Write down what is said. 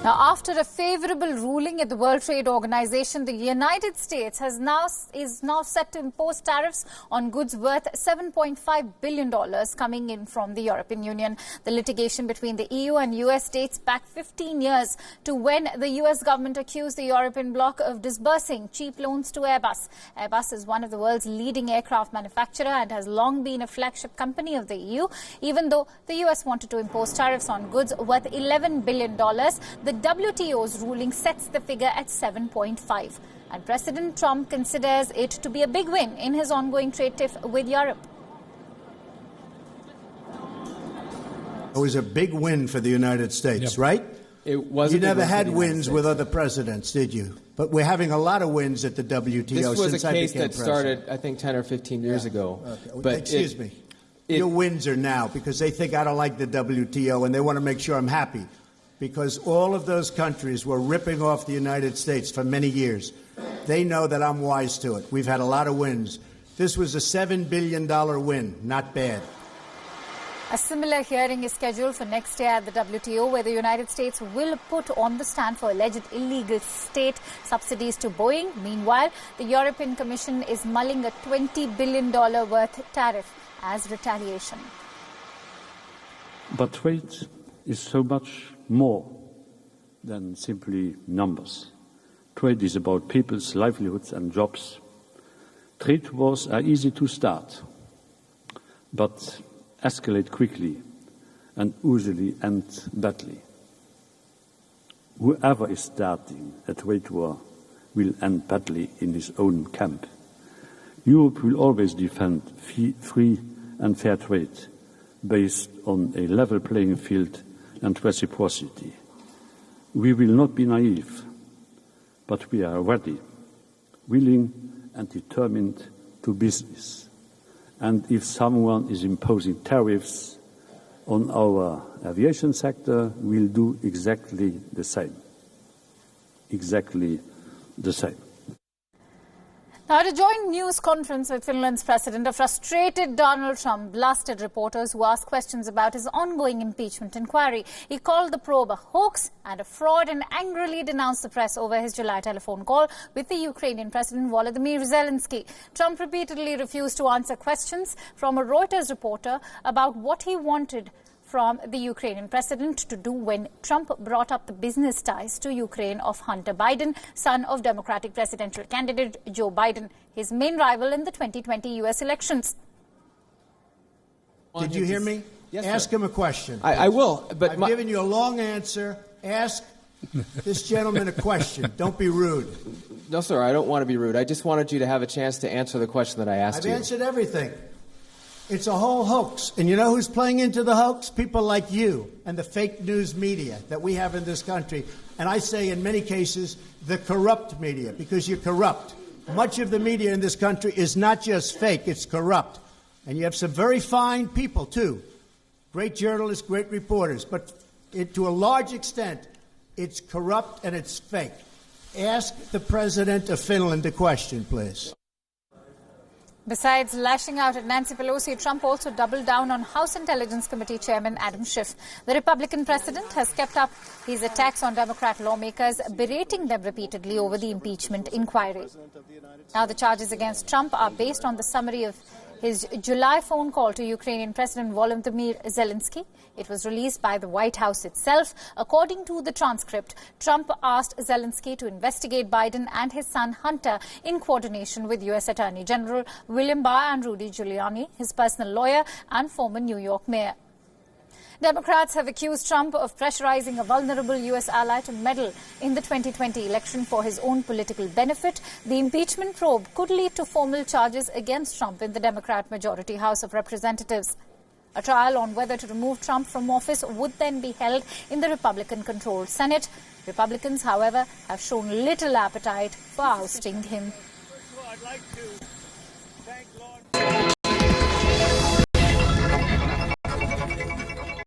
Now, after a favorable ruling at the World Trade Organization, the United States is now set to impose tariffs on goods worth $7.5 billion coming in from the European Union. The litigation between the EU and US dates back 15 years to when the US government accused the European bloc of disbursing cheap loans to Airbus. Airbus is one of the world's leading aircraft manufacturer and has long been a flagship company of the EU. Even though the US wanted to impose tariffs on goods worth $11 billion, the WTO's ruling sets the figure at 7.5, and President Trump considers it to be a big win in his ongoing trade tiff with Europe. It was a big win for the United States, right? It was. You never had wins with other presidents, did you? But we're having a lot of wins at the WTO. This was a case that president. started, I think, 10 or 15 years ago. Okay. But excuse me. Your wins are now because they think I don't like the WTO and they want to make sure I'm happy. Because all of those countries were ripping off the United States for many years. They know that I'm wise to it. We've had a lot of wins. This was a $7 billion win. Not bad. A similar hearing is scheduled for next year at the WTO, where the United States will put on the stand for alleged illegal state subsidies to Boeing. Meanwhile, the European Commission is mulling a $20 billion worth tariff as retaliation. But trade is so much more than simply numbers. Trade is about people's livelihoods and jobs. Trade wars are easy to start, but escalate quickly and usually end badly. Whoever is starting a trade war will end badly in his own camp. Europe will always defend free and fair trade based on a level playing field and reciprocity. We will not be naive, but we are ready, willing and determined to business. And if someone is imposing tariffs on our aviation sector, we'll do exactly the same. Exactly the same. Now, at a joint news conference with Finland's president, a frustrated Donald Trump blasted reporters who asked questions about his ongoing impeachment inquiry. He called the probe a hoax and a fraud and angrily denounced the press over his July telephone call with the Ukrainian President Volodymyr Zelensky. Trump repeatedly refused to answer questions from a Reuters reporter about what he wanted from the Ukrainian president to do when Trump brought up the business ties to Ukraine of Hunter Biden, son of Democratic presidential candidate Joe Biden, his main rival in the 2020 U.S. elections. Did you hear me? Yes, Ask him a question. I will. But I've given you a long answer. Ask this gentleman a question. Don't be rude. No, sir, I don't want to be rude. I just wanted you to have a chance to answer the question that I asked you. I've answered everything. It's a whole hoax. And you know who's playing into the hoax? People like you and the fake news media that we have in this country. And I say in many cases, the corrupt media, because you're corrupt. Much of the media in this country is not just fake, it's corrupt. And you have some very fine people, too. Great journalists, great reporters. But to a large extent, it's corrupt and it's fake. Ask the president of Finland a question, please. Besides lashing out at Nancy Pelosi, Trump also doubled down on House Intelligence Committee Chairman Adam Schiff. The Republican president has kept up his attacks on Democrat lawmakers, berating them repeatedly over the impeachment inquiry. Now, the charges against Trump are based on the summary of his July phone call to Ukrainian President Volodymyr Zelensky. It was released by the White House itself. According to the transcript, Trump asked Zelensky to investigate Biden and his son Hunter in coordination with U.S. Attorney General William Barr and Rudy Giuliani, his personal lawyer and former New York mayor. Democrats have accused Trump of pressurizing a vulnerable U.S. ally to meddle in the 2020 election for his own political benefit. The impeachment probe could lead to formal charges against Trump in the Democrat-majority House of Representatives. A trial on whether to remove Trump from office would then be held in the Republican-controlled Senate. Republicans, however, have shown little appetite for ousting him.